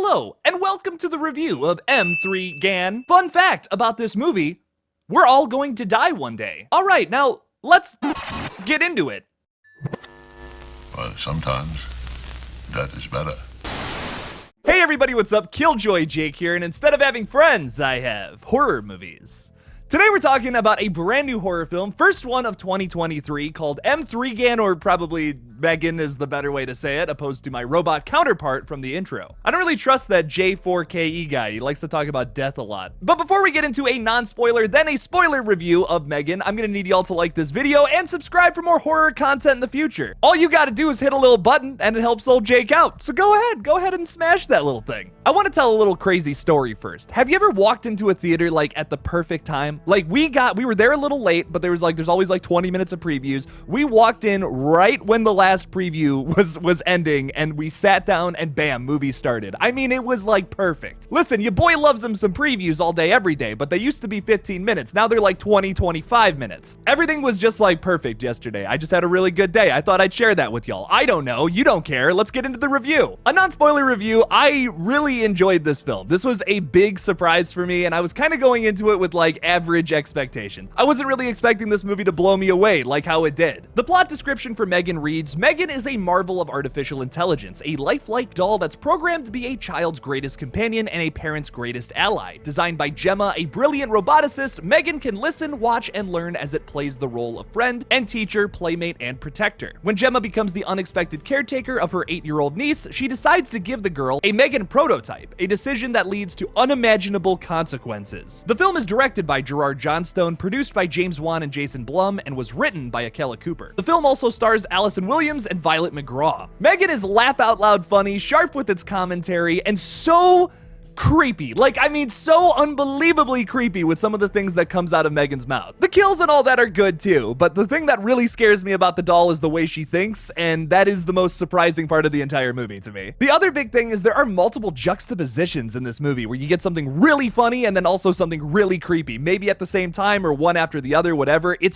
Hello, and welcome to the review of M3GAN. Fun fact about this movie, we're all going to die one day. All right, now, let's get into it. Well, sometimes that is better. Hey everybody, what's up? Killjoy Jake here, and instead of having friends, I have horror movies. Today we're talking about a brand new horror film, first one of 2023, called M3GAN, or probably M3GAN is the better way to say it, opposed to my robot counterpart from the intro. I don't really trust that J4KE guy, he likes to talk about death a lot. But before we get into a non-spoiler, then a spoiler review of M3GAN, I'm gonna need y'all to like this video and subscribe for more horror content in the future. All you gotta do is hit a little button and it helps old Jake out. So go ahead and smash that little thing. I wanna tell a little crazy story first. Have you ever walked into a theater like at the perfect time? Like we were there a little late, but there's always like 20 minutes of previews. We walked in right when the last preview was ending, and we sat down and bam, movie started. I mean, it was like perfect. Listen, your boy loves him some previews all day, every day, but they used to be 15 minutes. Now they're like 20, 25 minutes. Everything was just like perfect yesterday. I just had a really good day. I thought I'd share that with y'all. I don't know. You don't care. Let's get into the review. A non-spoiler review. I really enjoyed this film. This was a big surprise for me, and I was kind of going into it with like average expectation. I wasn't really expecting this movie to blow me away like how it did. The plot description for M3GAN reads, M3GAN is a marvel of artificial intelligence, a lifelike doll that's programmed to be a child's greatest companion and a parent's greatest ally. Designed by Gemma, a brilliant roboticist, M3GAN can listen, watch, and learn as it plays the role of friend and teacher, playmate, and protector. When Gemma becomes the unexpected caretaker of her 8-year-old niece, she decides to give the girl a M3GAN prototype, a decision that leads to unimaginable consequences. The film is directed by Gerard Johnstone, produced by James Wan and Jason Blum, and was written by Akela Cooper. The film also stars Allison Williams and Violet McGraw. M3GAN is laugh out loud funny, sharp with its commentary, and so creepy. Like, I mean, so unbelievably creepy with some of the things that comes out of M3GAN's mouth. The kills and all that are good too, but the thing that really scares me about the doll is the way she thinks, and that is the most surprising part of the entire movie to me. The other big thing is there are multiple juxtapositions in this movie where you get something really funny and then also something really creepy, maybe at the same time or one after the other, whatever. It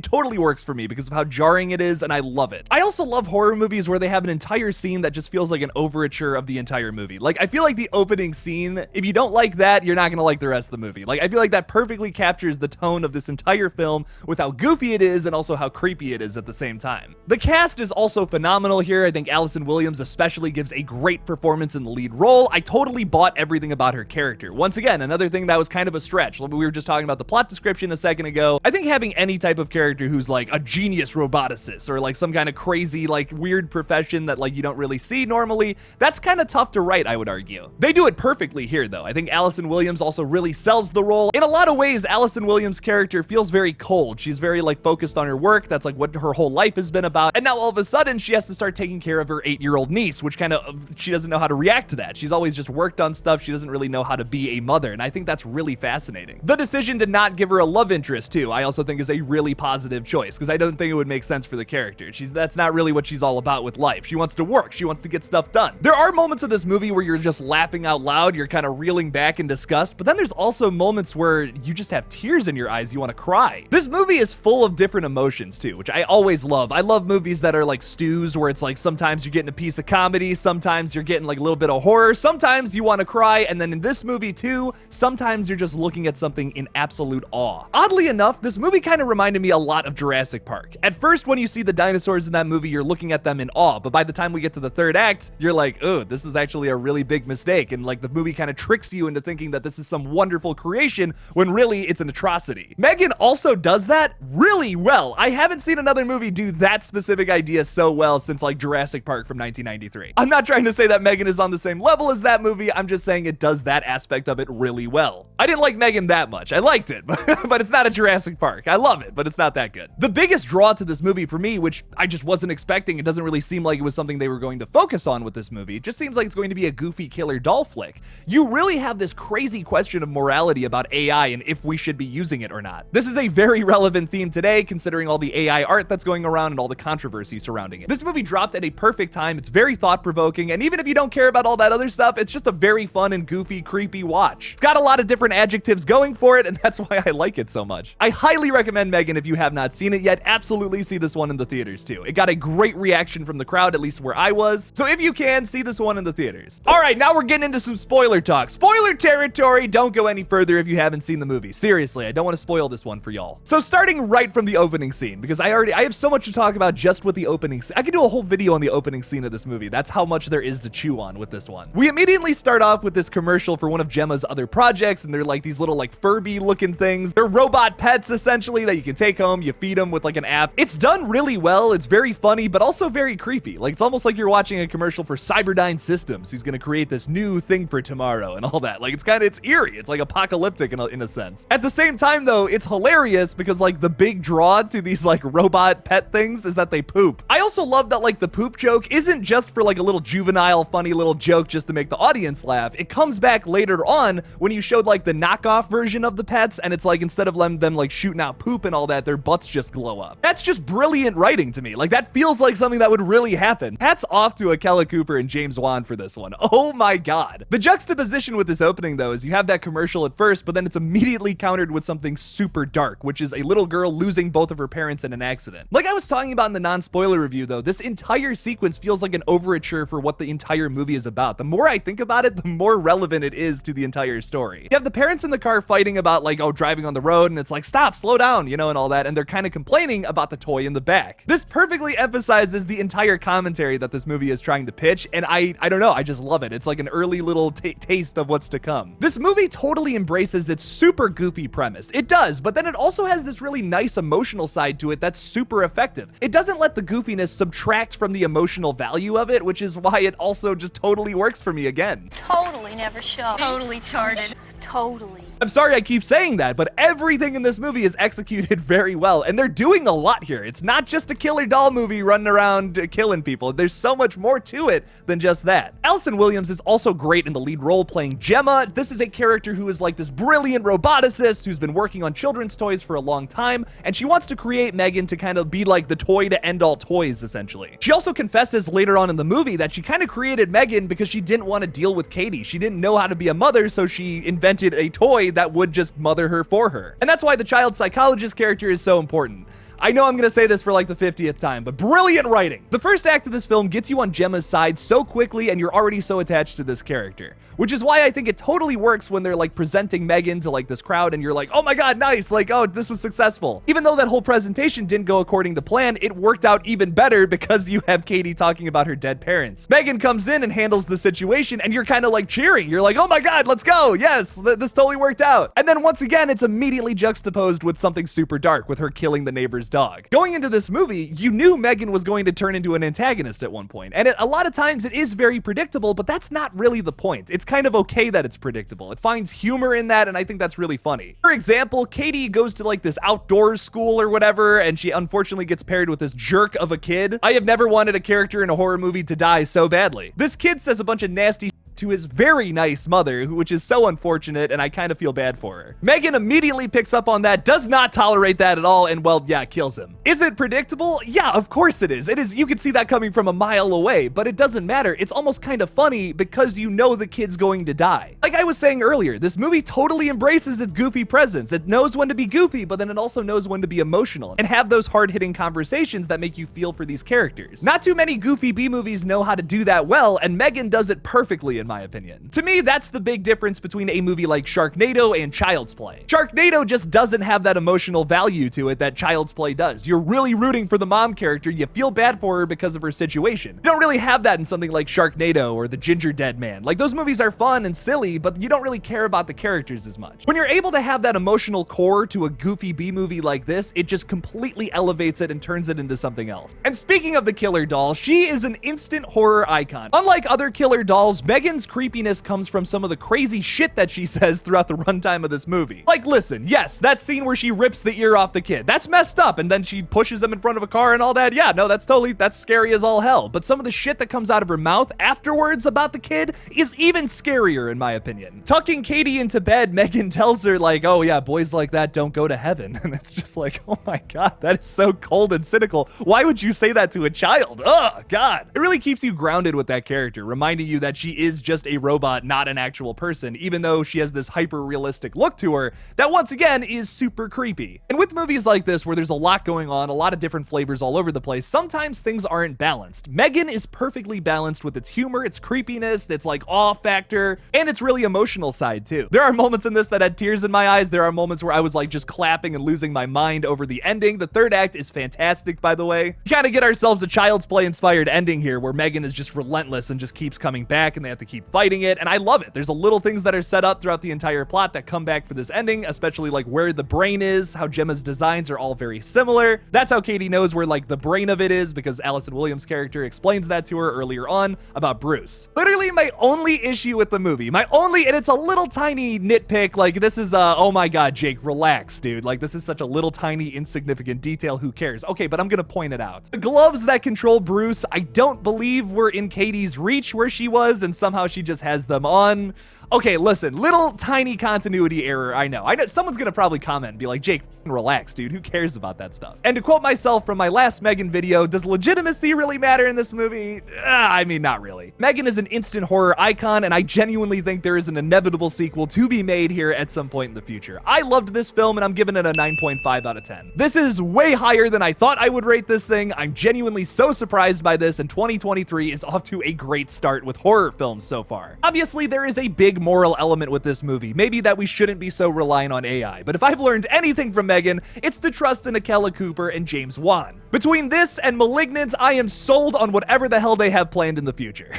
totally works for me because of how jarring it is, and I love it. I also love horror movies where they have an entire scene that just feels like an overture of the entire movie. Like, I feel like the opening scene, if you don't like that, you're not gonna like the rest of the movie. Like, I feel like that perfectly captures the tone of this entire film with how goofy it is and also how creepy it is at the same time. The cast is also phenomenal here. I think Allison Williams especially gives a great performance in the lead role. I totally bought everything about her character. Once again, another thing that was kind of a stretch. We were just talking about the plot description a second ago. I think having any type of character who's like a genius roboticist or like some kind of crazy, like weird profession that like you don't really see normally, that's kind of tough to write, I would argue. They do it perfectly here though. I think Allison Williams also really sells the role. In a lot of ways, Allison Williams' character feels very cold. She's very like focused on her work. That's like what her whole life has been about. And now all of a sudden she has to start taking care of her 8-year-old niece, which kind of, she doesn't know how to react to that. She's always just worked on stuff. She doesn't really know how to be a mother. And I think that's really fascinating. The decision to not give her a love interest too, I also think is a really positive choice because I don't think it would make sense for the character. That's not really what she's all about with life. She wants to work. She wants to get stuff done. There are moments of this movie where you're just laughing out loud. You're kind of reeling back in disgust, but then there's also moments where you just have tears in your eyes. You want to cry. This movie is full of different emotions too, which I always love. I love movies that are like stews where it's like sometimes you're getting a piece of comedy, sometimes you're getting like a little bit of horror, sometimes you want to cry, and then in this movie too, sometimes you're just looking at something in absolute awe. Oddly enough, this movie kind of reminded me a lot of Jurassic Park. At first, when you see the dinosaurs in that movie, you're looking at them in awe, but by the time we get to the third act, you're like, oh, this is actually a really big mistake, and like the movie kind of tricks you into thinking that this is some wonderful creation when really it's an atrocity. M3GAN also does that really well. I haven't seen another movie do that specific idea so well since like Jurassic Park from 1993. I'm not trying to say that M3GAN is on the same level as that movie. I'm just saying it does that aspect of it really well. I didn't like M3GAN that much. I liked it, but it's not a Jurassic Park. I love it, but it's not that good. The biggest draw to this movie for me, which I just wasn't expecting, it doesn't really seem like it was something they were going to focus on with this movie. It just seems like it's going to be a goofy killer doll flick. you really have this crazy question of morality about AI and if we should be using it or not. This is a very relevant theme today, considering all the AI art that's going around and all the controversy surrounding it. This movie dropped at a perfect time. It's very thought-provoking, and even if you don't care about all that other stuff, it's just a very fun and goofy, creepy watch. It's got a lot of different adjectives going for it, and that's why I like it so much. I highly recommend M3GAN if you have not seen it yet. Absolutely see this one in the theaters too. It got a great reaction from the crowd, at least where I was. So if you can, see this one in the theaters. All right, now we're getting into some spoiler talk. Spoiler territory. Don't go any further if you haven't seen the movie. Seriously, I don't want to spoil this one for y'all. So starting right from the opening scene, because I have so much to talk about just with the opening scene. I could do a whole video on the opening scene of this movie. That's how much there is to chew on with this one. We immediately start off with this commercial for one of Gemma's other projects, and they're like these little like Furby looking things. They're robot pets essentially that you can take home. You feed them with like an app. It's done really well. It's very funny, but also very creepy. Like it's almost like you're watching a commercial for Cyberdyne Systems, who's gonna create this new thing for tomorrow and all that. Like it's eerie. It's like apocalyptic in a sense. At the same time though, it's hilarious because like the big draw to these like robot pet things is that they poop. I also love that like the poop joke isn't just for like a little juvenile, funny little joke just to make the audience laugh. It comes back later on when you showed like the knockoff version of the pets, and it's like instead of them like shooting out poop and all that, their butts just glow up. That's just brilliant writing to me. Like that feels like something that would really happen. Hats off to Akela Cooper and James Wan for this one. Oh my god. The juxtaposition with this opening though is you have that commercial at first, but then it's immediately countered with something super dark, which is a little girl losing both of her parents in an accident. Like I was talking about in the non-spoiler review though, this entire sequence feels like an overture for what the entire movie is about. The more I think about it, the more relevant it is to the entire story. You have the parents in the car fighting about like, oh, driving on the road, and it's like, stop, slow down, you know, and all that, and they're kind of complaining about the toy in the back. This perfectly emphasizes the entire commentary that this movie is trying to pitch, and I don't know, I just love it. It's like an early little taste of what's to come. This movie totally embraces its super goofy premise. It does, but then it also has this really nice emotional side to it that's super effective. It doesn't let the goofiness subtract from the emotional value of it, which is why it also just totally works for me again. Totally never show. Totally charted. Totally. I'm sorry I keep saying that, but everything in this movie is executed very well, and they're doing a lot here. It's not just a killer doll movie running around killing people. There's so much more to it than just that. Allison Williams is also great in the lead role playing Gemma. This is a character who is like this brilliant roboticist who's been working on children's toys for a long time, and she wants to create M3GAN to kind of be like the toy to end all toys, essentially. She also confesses later on in the movie that she kind of created M3GAN because she didn't want to deal with Katie. She didn't know how to be a mother, so she invented a toy that would just mother her for her. And that's why the child psychologist character is so important. I know I'm gonna say this for like the 50th time, but brilliant writing. The first act of this film gets you on Gemma's side so quickly, and you're already so attached to this character, which is why I think it totally works when they're like presenting M3GAN to like this crowd, and you're like, oh my god, nice, like, oh, this was successful. Even though that whole presentation didn't go according to plan, it worked out even better because you have Katie talking about her dead parents. M3GAN comes in and handles the situation, and you're kind of like cheering. You're like, oh my god, let's go, yes, this totally worked out. And then once again, it's immediately juxtaposed with something super dark, with her killing the neighbor's dog. Going into this movie, you knew M3GAN was going to turn into an antagonist at one point, and a lot of times it is very predictable, but that's not really the point. It's kind of okay that it's predictable. It finds humor in that, and I think that's really funny. For example, Katie goes to like this outdoors school or whatever, and she unfortunately gets paired with this jerk of a kid. I have never wanted a character in a horror movie to die so badly. This kid says a bunch of nasty to his very nice mother, which is so unfortunate, and I kind of feel bad for her. M3GAN immediately picks up on that, does not tolerate that at all, and well, yeah, kills him. Is it predictable? Yeah, of course it is. It is. You can see that coming from a mile away, but it doesn't matter. It's almost kind of funny because you know the kid's going to die. Like I was saying earlier, this movie totally embraces its goofy presence. It knows when to be goofy, but then it also knows when to be emotional and have those hard-hitting conversations that make you feel for these characters. Not too many goofy B movies know how to do that well, and M3GAN does it perfectly in my opinion. To me, that's the big difference between a movie like Sharknado and Child's Play. Sharknado just doesn't have that emotional value to it that Child's Play does. You're really rooting for the mom character, you feel bad for her because of her situation. You don't really have that in something like Sharknado or The Ginger Dead Man. Like, those movies are fun and silly, but you don't really care about the characters as much. When you're able to have that emotional core to a goofy B movie like this, it just completely elevates it and turns it into something else. And speaking of the killer doll, she is an instant horror icon. Unlike other killer dolls, M3GAN Megan's creepiness comes from some of the crazy shit that she says throughout the runtime of this movie. Like, listen, yes, that scene where she rips the ear off the kid, that's messed up, and then she pushes him in front of a car and all that. Yeah, no, that's scary as all hell. But some of the shit that comes out of her mouth afterwards about the kid is even scarier, in my opinion. Tucking Katie into bed, Megan tells her, like, oh yeah, boys like that don't go to heaven. And it's just like, oh my God, that is so cold and cynical. Why would you say that to a child? Oh God. It really keeps you grounded with that character, reminding you that she is just a robot, not an actual person, even though she has this hyper-realistic look to her that once again is super creepy. And with movies like this, where there's a lot going on, a lot of different flavors all over the place, sometimes things aren't balanced. M3GAN is perfectly balanced with its humor, its creepiness, its like awe factor, and its really emotional side too. There are moments in this that had tears in my eyes. There are moments where I was like just clapping and losing my mind over the ending. The third act is fantastic, by the way. We kind of get ourselves a Child's Play inspired ending here where M3GAN is just relentless and just keeps coming back and they have to keep fighting it. And I love it. There's a little things that are set up throughout the entire plot that come back for this ending, especially like where the brain is, how Gemma's designs are all very similar. That's how Katie knows where like the brain of it is, because Allison Williams' character explains that to her earlier on about Bruce. Literally my only issue with the movie, and it's a little tiny nitpick, like this is oh my God, Jake, relax, dude. Like this is such a little tiny insignificant detail, who cares? Okay, but I'm gonna point it out. The gloves that control Bruce, I don't believe were in Katie's reach where she was, and somehow she just has them on. Okay, listen, little tiny continuity error, I know someone's gonna probably comment and be like, Jake, relax, dude, who cares about that stuff? And to quote myself from my last M3GAN video, does legitimacy really matter in this movie? I mean, not really. M3GAN is an instant horror icon, and I genuinely think there is an inevitable sequel to be made here at some point in the future. I loved this film, and I'm giving it a 9.5 out of 10. This is way higher than I thought I would rate this thing. I'm genuinely so surprised by this, and 2023 is off to a great start with horror films so far. Obviously, there is a big moral element with this movie, maybe that we shouldn't be so reliant on AI, but if I've learned anything from M3GAN, it's to trust in Akela Cooper and James Wan. Between this and Malignant, I am sold on whatever the hell they have planned in the future.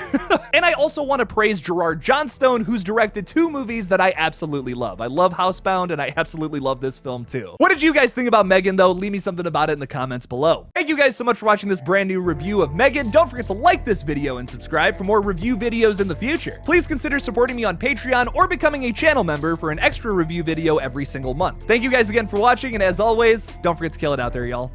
And I also want to praise Gerard Johnstone, who's directed 2 movies that I absolutely love. I love Housebound, and I absolutely love this film too. What did you guys think about M3GAN though? Leave me something about it in the comments below. Thank you guys so much for watching this brand new review of M3GAN. Don't forget to like this video and subscribe for more review videos in the future. Please consider supporting me on Patreon or becoming a channel member for an extra review video every single month. Thank you guys again for watching, and as always, don't forget to kill it out there, y'all.